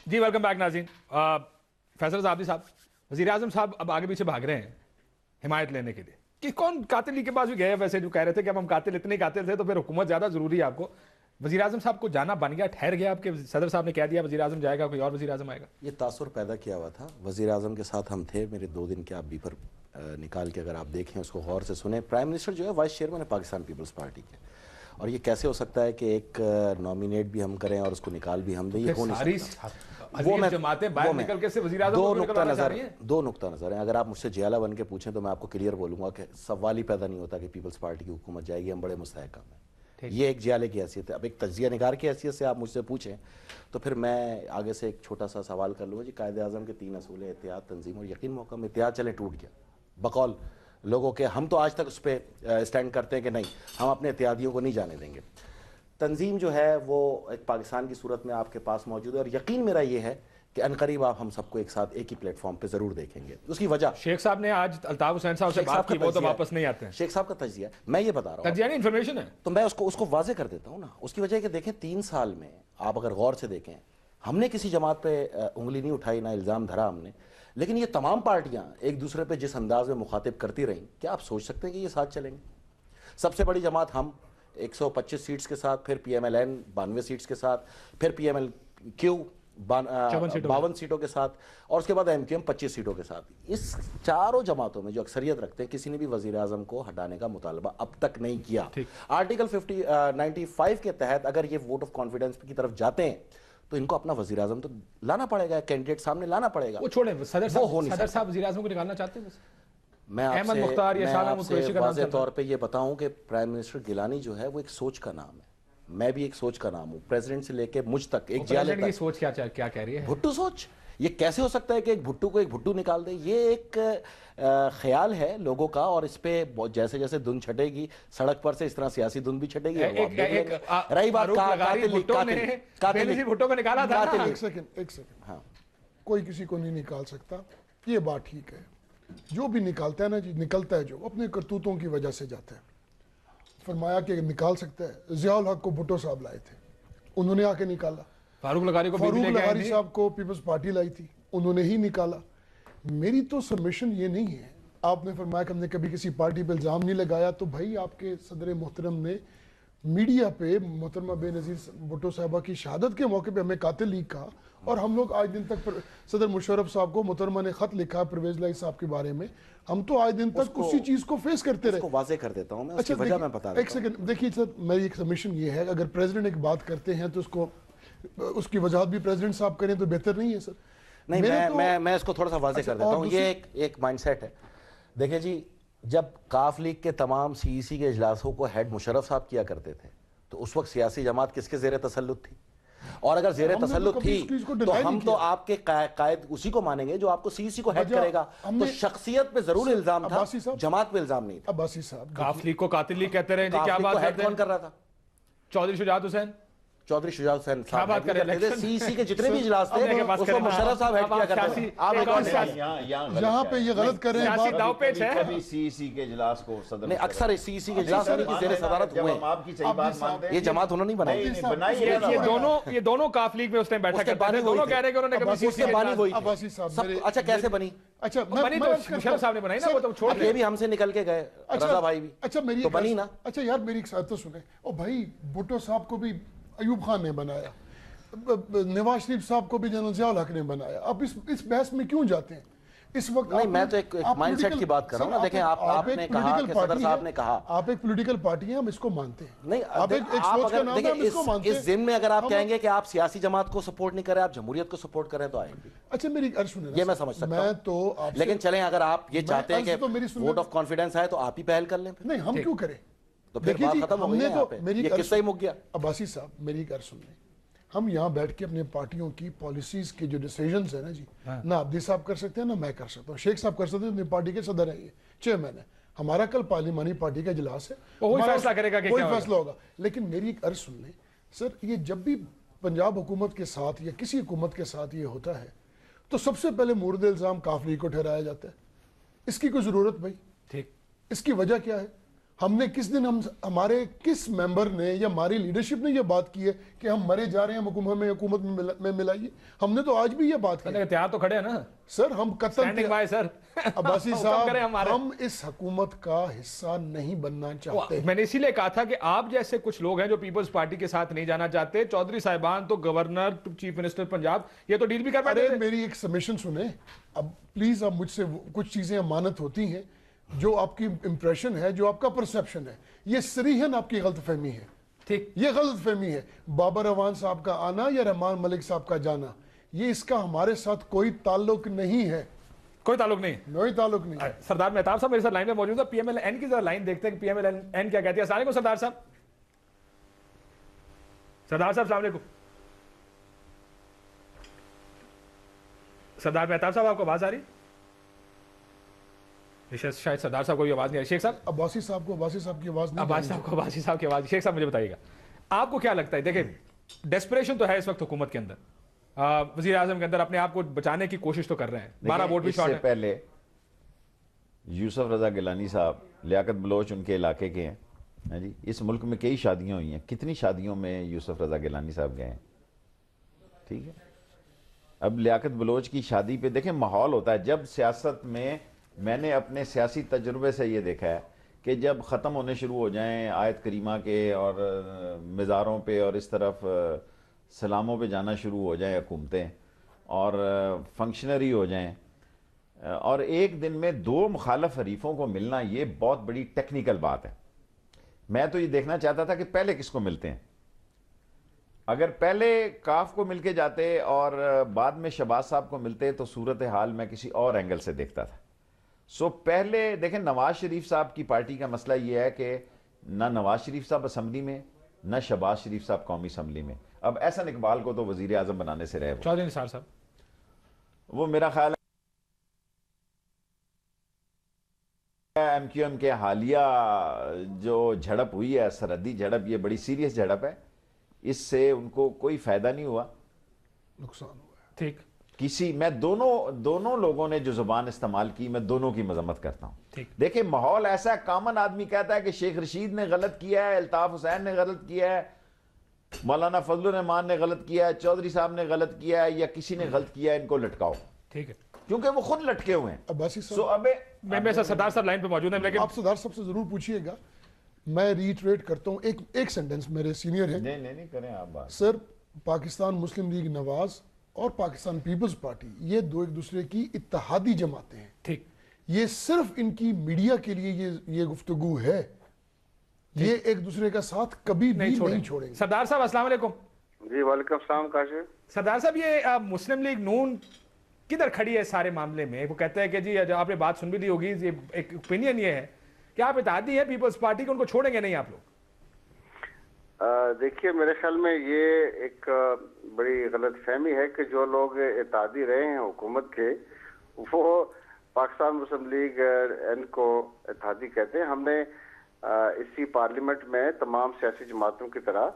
جی welcome back ناظرین. فیصل صاحب وزیر اعظم صاحب اب آگے پیچھے بھاگ رہے ہیں حمایت لینے کے لیے کہ کون قاتل لیگ کے پاس بھی گئے. ویسے جو کہہ رہے تھے کہ ہم قاتل اتنے قاتل تھے تو پھر حکومت زیادہ ضروری ہے آپ کو. وزیر اعظم صاحب کو جانا بن گیا, ٹھہر گیا آپ کے صدر صاحب نے کہہ دیا وزیر اعظم جائے گا, کوئی اور وزیر اعظم آئے گا؟ یہ تاثر پیدا کیا ہوا تھا. وزیر اعظم کے ساتھ ہم تھے, میرے 2 دن کے آپ بیپر نکال کے اگر آپ دیکھیں اس کو غور سے سنیں. پرائم منسٹر جو ہے وائس چیئرمین ہے پاکستان پیپلز پارٹی کے, اور یہ کیسے ہو سکتا ہے کہ ایک نامینیٹ بھی ہم کریں اور اس کو نکال بھی ہم دیں؟ یہ ہو نہیں سکتا. وہ جماعتیں باہر نکل کے سے وزیر اعظم دو نقطہ نظر ہیں. اگر آپ مجھ سے جیالہ بن کے پوچھیں تو میں آپ کو کلیئر بولوں گا کہ سوال ہی پیدا نہیں ہوتا کہ پیپلز پارٹی کی حکومت جائے گی, ہم بڑے مستحق ہیں. یہ ایک جیالے کی حیثیت ہے. اب ایک تجزیہ نگار کی حیثیت سے آپ مجھ سے پوچھیں تو پھر میں آگے سے ایک چھوٹا سا سوال کر لوں گا. جی قائد اعظم کے 3 اصول ہیں, اتحاد, تنظیم اور یقین. محکم اتحاد چلیں ٹوٹ گیا بقول لوگوں کے, ہم تو آج تک اس پہ اسٹینڈ کرتے ہیں کہ نہیں, ہم اپنے اتحادیوں کو نہیں جانے دیں گے. تنظیم جو ہے وہ ایک پاکستان کی صورت میں آپ کے پاس موجود ہے, اور یقین میرا یہ ہے کہ عنقریب آپ ہم سب کو ایک ساتھ ایک ہی پلیٹ فارم پہ ضرور دیکھیں گے. اس کی وجہ شیخ صاحب نے آج الطاف حسین صاحب سے بات کی, وہ تو واپس نہیں آتے ہیں. شیخ صاحب کا تجزیہ میں یہ بتا رہا ہوں, تجزیہ نہیں انفارمیشن ہے, تو میں اس کو واضح کر دیتا ہوں نا. اس کی وجہ ہے کہ دیکھیں 3 سال میں آپ اگر غور سے دیکھیں, ہم نے کسی جماعت پہ انگلی نہیں اٹھائی, نہ الزام دھرا ہم نے, لیکن یہ تمام پارٹیاں ایک دوسرے پہ جس انداز میں مخاطب کرتی رہیں, کیا آپ سوچ سکتے ہیں کہ یہ ساتھ چلیں گے؟ سب سے بڑی جماعت ہم 125 سیٹس کے ساتھ, پھر P M L N 92 seats کے ساتھ, پھر پی ایم ایل کیو 52 سیٹوں کے ساتھ, اور اس کے بعد ایم کیو ایم 25 سیٹوں کے ساتھ. اس چاروں جماعتوں میں جو اکثریت رکھتے ہیں, کسی نے بھی وزیر اعظم کو ہٹانے کا مطالبہ اب تک نہیں کیا. آرٹیکل 95 کے تحت اگر یہ ووٹ آف کانفیڈنس کی طرف جاتے ہیں تو ان کو اپنا وزیر اعظم تو لانا پڑے گا, کینڈیڈیٹ سامنے لانا پڑے گا. وہ چھوڑیں, صدر صاحب وزیر اعظم کو نکالنا چاہتے ہیں. میں آپ سے واضح طور پہ یہ بتاؤں کہ پرائم منسٹر گیلانی جو ہے وہ ایک سوچ کا نام ہے, میں بھی ایک سوچ کا نام ہوں. پریزیڈنٹ سے لے کے مجھ تک ایک جیالے تک. سوچ کیا کہہ رہی ہے بھٹو سوچ. یہ کیسے ہو سکتا ہے کہ ایک بھٹو کو ایک بھٹو نکال دے؟ یہ ایک خیال ہے لوگوں کا, اور اس پہ جیسے جیسے دھن چھٹے گی سڑک پر سے, اس طرح سیاسی دھن بھی چھٹے گی. رہی بات بھٹو کو نکالا تھا. ایک سیکنڈ, ہاں, کوئی کسی کو نہیں نکال سکتا, یہ بات ٹھیک ہے. جو بھی نکالتا ہے نا جی, نکلتا ہے جو اپنے کرتوتوں کی وجہ سے جاتا ہے. فرمایا کہ نکال سکتا ہے. ضیاء الحق کو بھٹو صاحب لائے تھے, انہوں نے آ کے نکالا. فاروق لغاری صاحب کو پیپلز پارٹی لائی تھی, انہوں نے ہی نکالا. میری تو سبمیشن یہ نہیں ہے. آپ نے فرمایا کہ ہم نے کبھی کسی پارٹی پہ الزام نہیں لگایا, تو بھائی آپ کے صدر محترم نے میڈیا پہ محترمہ بے نظیر بھٹو صاحبہ کی شہادت کے موقع پہ ہمیں قاتل لیگ کہا, اور ہم لوگ آج دن تک صدر مشرف صاحب کو محترمہ نے خط لکھا پرویز لائی صاحب کے بارے میں, ہم تو آج دن تک اسی چیز کو فیس کرتے رہے. اس کو واضح کر دیتا ہوں میں, اس کی وجہ میں بتا رہا ہوں. ایک سیکنڈ دیکھیے سر, میری ایک سبمیشن یہ ہے, اگر پریزیڈنٹ ایک بات کرتے ہیں تو اس کی وجاہت بھی پریزیڈنٹ صاحب کریں تو بہتر نہیں ہے سر؟ نہیں, میں اس کو تھوڑا سا واضح کر دیتا ہوں. یہ ایک مائنڈ سیٹ ہے. دیکھیں جی, جب کاف لیگ کے تمام سی ای سی کے اجلاسوں کو ہیڈ مشرف صاحب کیا کرتے تھے, تو اس وقت سیاسی جماعت کس کے زیر تسلط تھی؟ اور اگر زیر تسلط تھی تو ہم تو آپ کے قائد اسی کو مانیں گے جو آپ کو سی سی کو ہیڈ کرے گا. تو شخصیت پہ ضرور الزام تھا, جماعت پہ الزام نہیں تھا. عباسی صاحب کاف لیگ کو قاتل لیگ کہتے رہے, کیا بات ہیڈ کون کر رہا تھا؟ چودھری شجاعت حسین. چودھری شجاعت حسین صاحب سی سی کے جتنے بھی اجلاس تھے اس کو مشرف صاحب ہیڈ کیا کرتے ہیں. آپ یہاں پہ یہ غلط کر رہے ہیں. داؤ پیچ ہے. کبھی سی سی کے اجلاس کو صدر نہیں, اکثر سی سی کے اجلاس انہی کی زیر صدارت ہوئے ہیں. آپ کی صحیح بات مانتے ہیں, یہ جماعت انہوں نے بنائی. یہ دونوں کاف لیگ میں اس ٹائم بیٹھا کرتے تھے, دونوں کہہ رہے کہ انہوں نے کبھی سی سی بانی ہوئی. عباسی صاحب اچھا کیسے بنی؟ اچھا بنی تو مشرف صاحب نے بنائی نا, وہ تو چھوڑ یہ بھی ہم سے نکل کے گئے, رضا بھائی بھی. اچھا میری تو بنی نا. اچھا یار میری ایک ساتھ تو سنیں, او بھائی بھٹو صاحب کو بھی ایوب خان نے بنایا, نواز شریف صاحب کو بھی جنرل ضیاء الحق نے بنایا. اب اس بحث میں کیوں جاتے ہیں اس وقت؟ نہیں, میں تو ایک مائنڈ سیٹ کی بات کر رہا ہوں نا. دیکھیں آپ نے کہا کہ صدر صاحب نے کہا آپ ایک پولیٹیکل پارٹی ہیں, ہم اس کو مانتے ہیں. نہیں, آپ اگر اس ضمن میں اگر آپ کہیں گے کہ آپ سیاسی جماعت کو سپورٹ نہیں کریں, آپ جمہوریت کو سپورٹ کریں تو آئیں گے. اچھا میری عرض سنیں, یہ میں سمجھ سکتا ہوں, لیکن چلیں اگر آپ یہ چاہتے ہیں کہ ووٹ آف کانفیڈنس آئے تو آپ ہی پہل کر لیں. نہیں, ہم کیوں کریں؟ تو پھر بات ختم ہو گئی یہاں پہ, یہ قصہ ہی مک گیا. عباسی صاحب میری ایک عرض سنیں, ہم یہاں بیٹھ کے اپنے پارٹیوں کی پالیسیز کے جو ڈیسیجنز ہیں نا جی, نہ عبدی صاحب کر سکتے ہیں نہ میں کر سکتا ہوں. شیخ صاحب کر سکتے ہیں, اپنی پارٹی کے صدر ہیں, یہ چیئرمین ہے. ہمارا کل پارلیمانی پارٹی کا اجلاس ہے, وہی فیصلہ کرے گا کہ کوئی فیصلہ ہوگا. لیکن میری ایک عرض سن لیں سر, یہ جب بھی پنجاب حکومت کے ساتھ یا کسی حکومت کے ساتھ یہ ہوتا ہے تو سب سے پہلے مورد الزام کاف لیگ کو ٹھہرایا جاتا ہے. اس کی کوئی ضرورت بھائی؟ ٹھیک, اس کی وجہ کیا ہے؟ ہم نے کس دن ہمارے کس ممبر نے یا ہماری لیڈرشپ نے یہ بات کی ہے کہ ہم مرے جا رہے ہیں حکومت میں ملائیے؟ ہم نے تو آج بھی یہ بات کی ہے تیار تو کھڑے ہیں نا سر. ہم Standing by, sir. عباسی حکم کریں صاحب ہمارے. ہم اس حکومت کا حصہ نہیں بننا چاہتے. میں نے اسی لیے کہا تھا کہ آپ جیسے کچھ لوگ ہیں جو پیپلز پارٹی کے ساتھ نہیں جانا چاہتے. چودھری صاحبان تو گورنر چیف منسٹر پنجاب یہ تو ڈیل بھی کر ارے پاتے. میری ایک سمیشن سنیں اب پلیز. اب مجھ سے کچھ چیزیں امانت ہوتی ہیں. جو آپ کی امپریشن ہے, جو آپ کا پرسیپشن ہے, یہ صریحاً آپ کی غلط فہمی ہے. ٹھیک, یہ غلط فہمی ہے. بابر اعوان صاحب کا آنا یا رحمان ملک صاحب کا جانا, یہ اس کا ہمارے ساتھ کوئی تعلق نہیں ہے. کوئی تعلق نہیں. کوئی تعلق نہیں. سردار مہتاب صاحب میرے ساتھ لائن میں موجود ہے. پی ایم ایل این کی ذرا لائن دیکھتے ہیں کہ پی ایم ایل این کیا کہتی ہے. السلام علیکم سردار صاحب. سردار صاحب السلام علیکم. سردار مہتاب صاحب آپ کو آواز آ رہی؟ شاید سردار صاحب کو بھی آواز نہیں آ رہی. شیخ صاحب, عباسی صاحب کو عباسی صاحب کی آواز نہیں. عباسی صاحب کو عباسی صاحب کی آواز. شیخ صاحب مجھے بتائیے گا آپ کو کیا لگتا ہے؟ دیکھیں ڈیسپریشن تو ہے اس وقت حکومت کے اندر, وزیر اعظم کے اندر اپنے آپ کو بچانے کی کوشش تو کر رہے ہیں. 12 ووٹ بھی اس شارٹ سے ہیں. پہلے یوسف رضا گیلانی صاحب, لیاقت بلوچ ان کے علاقے کے ہیں جی. اس ملک میں کئی شادیاں ہوئی ہیں, کتنی شادیوں میں یوسف رضا گیلانی صاحب گئے ہیں. ٹھیک ہے, اب لیاقت بلوچ کی شادی پہ دیکھیں ماحول ہوتا ہے. جب سیاست میں نے اپنے سیاسی تجربے سے یہ دیکھا ہے کہ جب ختم ہونے شروع ہو جائیں آیت کریمہ کے اور مزاروں پہ اور اس طرف سلاموں پہ جانا شروع ہو جائیں حکومتیں اور فنکشنری ہو جائیں, اور ایک دن میں 2 مخالف حریفوں کو ملنا یہ بہت بڑی ٹیکنیکل بات ہے. میں تو یہ دیکھنا چاہتا تھا کہ پہلے کس کو ملتے ہیں. اگر پہلے کاف کو مل کے جاتے اور بعد میں شہباز صاحب کو ملتے تو صورتحال میں کسی اور اینگل سے دیکھتا تھا. پہلے دیکھیں نواز شریف صاحب کی پارٹی کا مسئلہ یہ ہے کہ نہ نواز شریف صاحب اسمبلی میں, نہ شہباز شریف صاحب قومی اسمبلی میں. اب احسن اقبال کو تو وزیر اعظم بنانے سے رہے. چودھری نثار صاحب وہ میرا خیال ہے ایم کیو ایم کے حالیہ جو جھڑپ ہوئی ہے, سرحدی جھڑپ, یہ بڑی سیریس جھڑپ ہے. اس سے ان کو کوئی فائدہ نہیں ہوا, نقصان ہوا ہے. ٹھیک. میں دونوں لوگوں نے جو زبان استعمال کی, میں دونوں کی مذمت کرتا ہوں. ٹھیک. دیکھیں ماحول ایسا ہے, کامن آدمی کہتا ہے کہ شیخ رشید نے غلط کیا ہے, الطاف حسین نے غلط کیا ہے, مولانا فضل الرحمان نے غلط کیا ہے, چودھری صاحب نے غلط کیا ہے, یا کسی نے غلط کیا ہے, ان کو لٹکاؤ. ٹھیک ہے, کیونکہ وہ خود لٹکے ہوئے ہیں. عباسی صاحب میں سردار صاحب لائن پہ موجود ہیں, لیکن آپ سردار صاحب سے ضرور پوچھیے گا. میں ریٹریٹ کرتا ہوں ایک سینٹنس, میرے سینئر ہیں. نہیں کریں آپ بات. سر, پاکستان مسلم لیگ نواز اور پاکستان پیپلز پارٹی یہ دو ایک دوسرے کی اتحادی جماعتیں ہیں. ٹھیک. یہ صرف ان کی میڈیا کے لیے یہ گفتگو ہے. یہ ایک دوسرے کا ساتھ کبھی بھی نہیں چھوڑیں گے. سردار صاحب السلام علیکم. جی وعلیکم السلام. کاشف سردار صاحب, یہ مسلم لیگ نون کدھر کھڑی ہے اس سارے معاملے میں؟ وہ کہتے ہیں کہ جی آپ نے بات سن بھی لی ہوگی, ایک اوپینین یہ ہے کہ آپ اتحادی ہیں پیپلز پارٹی کے, ان کو چھوڑیں گے نہیں آپ لوگ. دیکھیے میرے خیال میں یہ ایک بڑی غلط فہمی ہے کہ جو لوگ اتحادی رہے ہیں حکومت کے, وہ پاکستان مسلم لیگ ان کو اتحادی کہتے ہیں. ہم نے اسی پارلیمنٹ میں تمام سیاسی جماعتوں کی طرح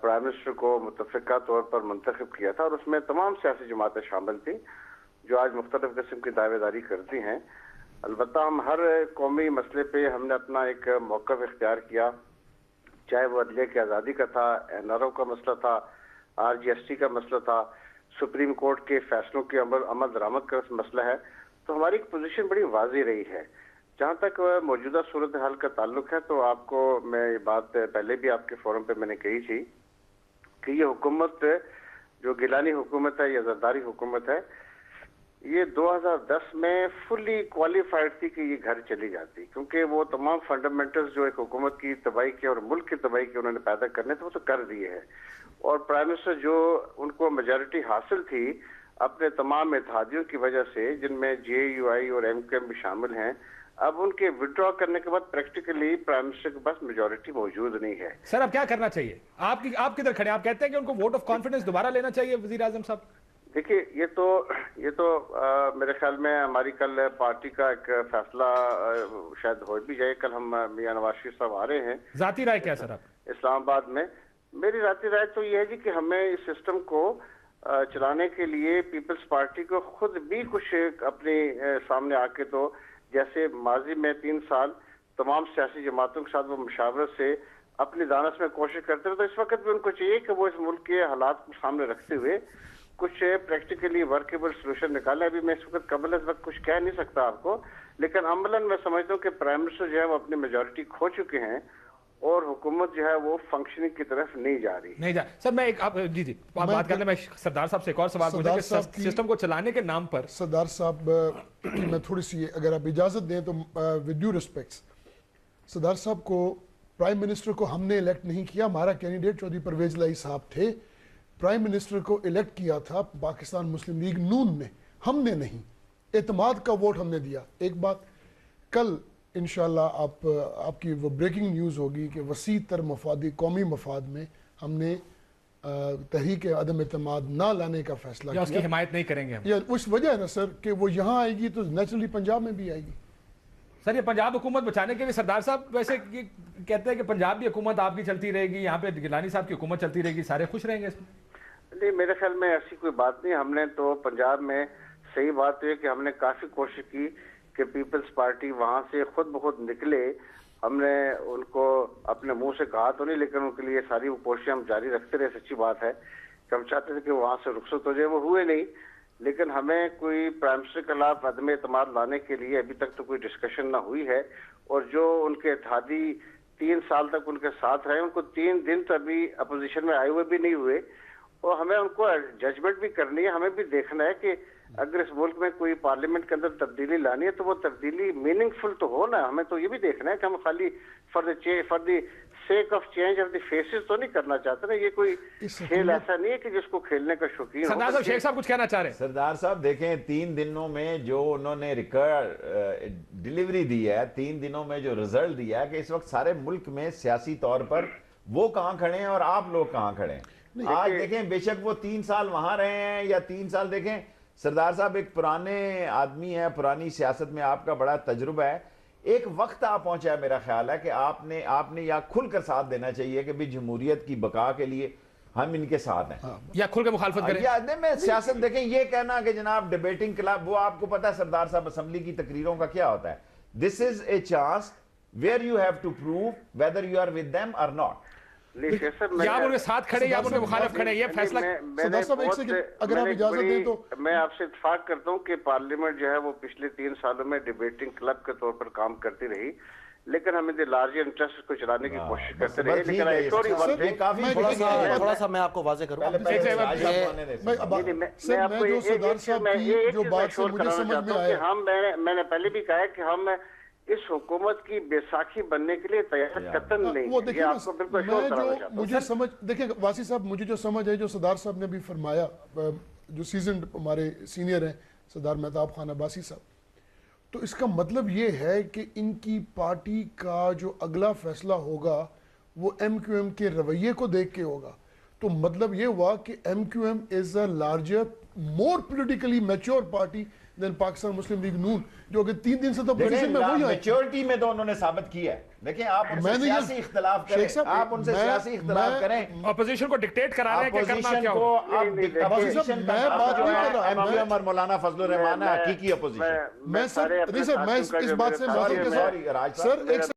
پرائم منسٹر کو متفقہ طور پر منتخب کیا تھا, اور اس میں تمام سیاسی جماعتیں شامل تھیں جو آج مختلف قسم کی دعوے داری کرتی ہیں. البتہ ہم ہر قومی مسئلے پہ ہم نے اپنا ایک موقف اختیار کیا, چاہے وہ عدلیہ کی آزادی کا تھا, این آر او کا مسئلہ تھا, آر جی ایس ٹی کا مسئلہ تھا, سپریم کورٹ کے فیصلوں کی عمل درآمد کا مسئلہ ہے. تو ہماری ایک پوزیشن بڑی واضح رہی ہے. جہاں تک موجودہ صورتحال کا تعلق ہے تو آپ کو میں یہ بات پہلے بھی آپ کے فورم پہ میں نے کہی تھی کہ یہ حکومت جو گیلانی حکومت ہے یا زرداری حکومت ہے, یہ 2010 میں فلی کوالیفائڈ تھی کہ یہ گھر چلی جاتی, کیونکہ وہ تمام فنڈامنٹلز جو ایک حکومت کی تباہی کے اور ملک کی تباہی کے انہوں نے پیدا کرنے تھے وہ تو کر دیے ہیں. اور پرائم منسٹر جو ان کو میجارٹی حاصل تھی اپنے تمام اتحادیوں کی وجہ سے, جن میں جے یو آئی اور ایم کیو ایم بھی شامل ہیں, اب ان کے وڈرا کرنے کے بعد پریکٹیکلی پرائم منسٹر کے پاس میجورٹی موجود نہیں ہے. سر اب کیا کرنا چاہیے؟ آپ کدھر کھڑے ہیں؟ آپ کہتے ہیں کہ ان کو ووٹ آف کانفیڈنس دوبارہ لینا چاہیے وزیر اعظم صاحب. دیکھیے یہ تو میرے خیال میں ہماری کل پارٹی کا ایک فیصلہ شاید ہو بھی جائے. کل ہم میاں نواز شریف صاحب آ رہے ہیں. ذاتی رائے کیا سر آپ؟ اسلام آباد میں میری ذاتی رائے تو یہ ہے جی کہ ہمیں اس سسٹم کو چلانے کے لیے پیپلز پارٹی کو خود بھی کچھ اپنے سامنے آ کے, تو جیسے ماضی میں 3 سال تمام سیاسی جماعتوں کے ساتھ وہ مشاورت سے اپنی دانش میں کوشش کرتے رہے. تو اس وقت بھی ان کو چاہیے کہ وہ اس ملک کے حالات کو سامنے رکھتے ہوئے کچھ پریکٹیکلی ورکیبل سولوشن نکالے. ابھی میں اس وقت قبل اس وقت کچھ کہہ نہیں سکتا آپ کو, لیکن عملاً میں سمجھتا ہوں کہ پرائم منسٹر جو ہے وہ اپنی میجورٹی کھو چکے ہیں اور حکومت جو ہے وہ فنکشننگ کی طرف نہیں جا رہی. نہیں جا سر. میں ایک جی آپ بات کر لیں. میں سردار صاحب سے ایک اور سوال پوچھوں کہ سسٹم کو چلانے کے نام پر سردار صاحب کی میں تھوڑی سی اگر آپ اجازت دیں تو ود ڈیو ریسپیکٹس, سردار صاحب کو پرائم منسٹر کو ہم نے الیکٹ نہیں کیا, ہمارا کینڈیڈیٹ چودھری پرویز الہی صاحب تھے. پرائم منسٹر کو الیکٹ کیا تھا پاکستان مسلم لیگ نون نے, ہم نے نہیں. اعتماد کا ووٹ ہم نے دیا. ایک بات, کل انشاءاللہ آپ کی وہ بریکنگ نیوز ہوگی کہ وسیع تر مفادی قومی مفاد میں ہم نے تحریک عدم اعتماد نہ لانے کا فیصلہ یا اس کی کیا. حمایت نہیں کریں گے ہم. یا اس وجہ ہے نا سر کہ وہ یہاں آئے گی تو نیچرلی پنجاب میں بھی آئے گی. سر یہ پنجاب حکومت بچانے کے لیے سردار صاحب ویسے کہتے ہیں کہ پنجاب کی حکومت آپ کی چلتی رہے گی, یہاں پہ گیلانی صاحب کی حکومت چلتی رہے گی, سارے خوش رہیں گے اس میں. نہیں, میرے خیال میں ایسی کوئی بات نہیں. ہم نے تو پنجاب میں صحیح بات یہ کہ ہم نے کافی کوشش کی کہ پیپلز پارٹی وہاں سے خود بخود نکلے. ہم نے ان کو اپنے منہ سے کہا تو نہیں, لیکن ان کے لیے ساری وہ کوششیں ہم جاری رکھتے رہے. سچی بات ہے کہ ہم چاہتے تھے کہ وہاں سے رخصت ہو جائے, وہ ہوئے نہیں. لیکن ہمیں کوئی پرائم منسٹر کے خلاف عدم اعتماد لانے کے لیے ابھی تک تو کوئی ڈسکشن نہ ہوئی ہے. اور جو ان کے اتحادی 3 سال تک ان کے ساتھ رہے, ان کو 3 دن تو ابھی اپوزیشن میں آئے ہوئے بھی نہیں ہوئے. اور ہمیں ان کو ججمنٹ بھی کرنی ہے. ہمیں بھی دیکھنا ہے کہ اگر اس ملک میں کوئی پارلیمنٹ کے اندر تبدیلی لانی ہے تو وہ تبدیلی میننگ فل تو ہونا. ہمیں تو یہ بھی دیکھنا ہے کہ ہم خالی for the sake of change of the phases تو نہیں کرنا چاہتے نا. یہ کوئی کھیل ایسا نہیں ہے کہ جس کو کھیلنے کا شوقین ہو. سردار صاحب, شیخ صاحب کچھ کہنا چاہ رہے ہیں. سردار صاحب دیکھیں 3 دنوں میں جو انہوں نے ڈیلیوری دی ہے, 3 دنوں میں جو رزلٹ دیا ہے کہ اس وقت سارے ملک میں سیاسی طور پر وہ کہاں کھڑے ہیں اور آپ لوگ کہاں کھڑے ہیں. آج دیکھیں بے شک وہ 3 سال وہاں رہے ہیں یا 3 سال, دیکھیں سردار صاحب ایک پرانے آدمی ہے, پرانی سیاست میں آپ کا بڑا تجربہ ہے. ایک وقت آپ پہنچا ہے میرا خیال ہے کہ آپ نے یا کھل کر ساتھ دینا چاہیے کہ بھی جمہوریت کی بقا کے لیے ہم ان کے ساتھ ہیں, یا کھل کے مخالفت کریں. یا میں سیاست دیکھیں یہ کہنا کہ جناب ڈیبیٹنگ کلب, وہ آپ کو پتا ہے سردار صاحب اسمبلی کی تقریروں کا کیا ہوتا ہے. This is a chance where you have to prove whether you are with them or not. یا آپ ان کے ساتھ کھڑے یا ان کے مخالف کھڑے, یہ فیصلہ. اگر آپ اجازت دیں تو میں آپ سے اتفاق کرتا ہوں کہ پارلیمنٹ جو ہے وہ پچھلے 3 سالوں میں ڈیبیٹنگ کلب کے طور پر کام کرتی رہی, لیکن ہمیں لارج انٹرسٹ کو چلانے کی کوشش کرتے رہے. لیکن تھوڑا سا میں آپ کو واضح کروں. میں نے پہلے بھی کہا ہے کہ ہم اس حکومت کی بیساکھی بننے کے لیے تیار قطعاً نہیں. وہ دیکھیں مجھے سمجھ, دیکھیں واسی صاحب, مجھے جو سمجھ ہے جو سردار صاحب نے بھی فرمایا, جو سیزنڈ ہمارے سینئر ہیں سردار مہتاب خان عباسی صاحب, تو اس کا مطلب یہ ہے کہ ان کی پارٹی کا جو اگلا فیصلہ ہوگا وہ ایم کیو ایم کے رویے کو دیکھ کے ہوگا. تو مطلب یہ ہوا کہ M Q M is a larger more politically mature party than Pakistan Muslim League Noon, جو کہ 3 دن سے تو پوزیشن میں وہی ہے. میچورٹی میں تو انہوں نے ثابت کیا ہے. دیکھیں آپ ان سے سیاسی اختلاف کریں, آپ ان سے سیاسی اختلاف کریں, اپوزیشن کو ڈکٹیٹ کرا رہے ہیں کہ کرنا کیا ہو. اپوزیشن میں بات نہیں کر رہا, ایم کیو ایم اور مولانا فضل الرحمان ہے حقیقی اپوزیشن. میں سر اس بات سے معذرت کے ساتھ سر ایک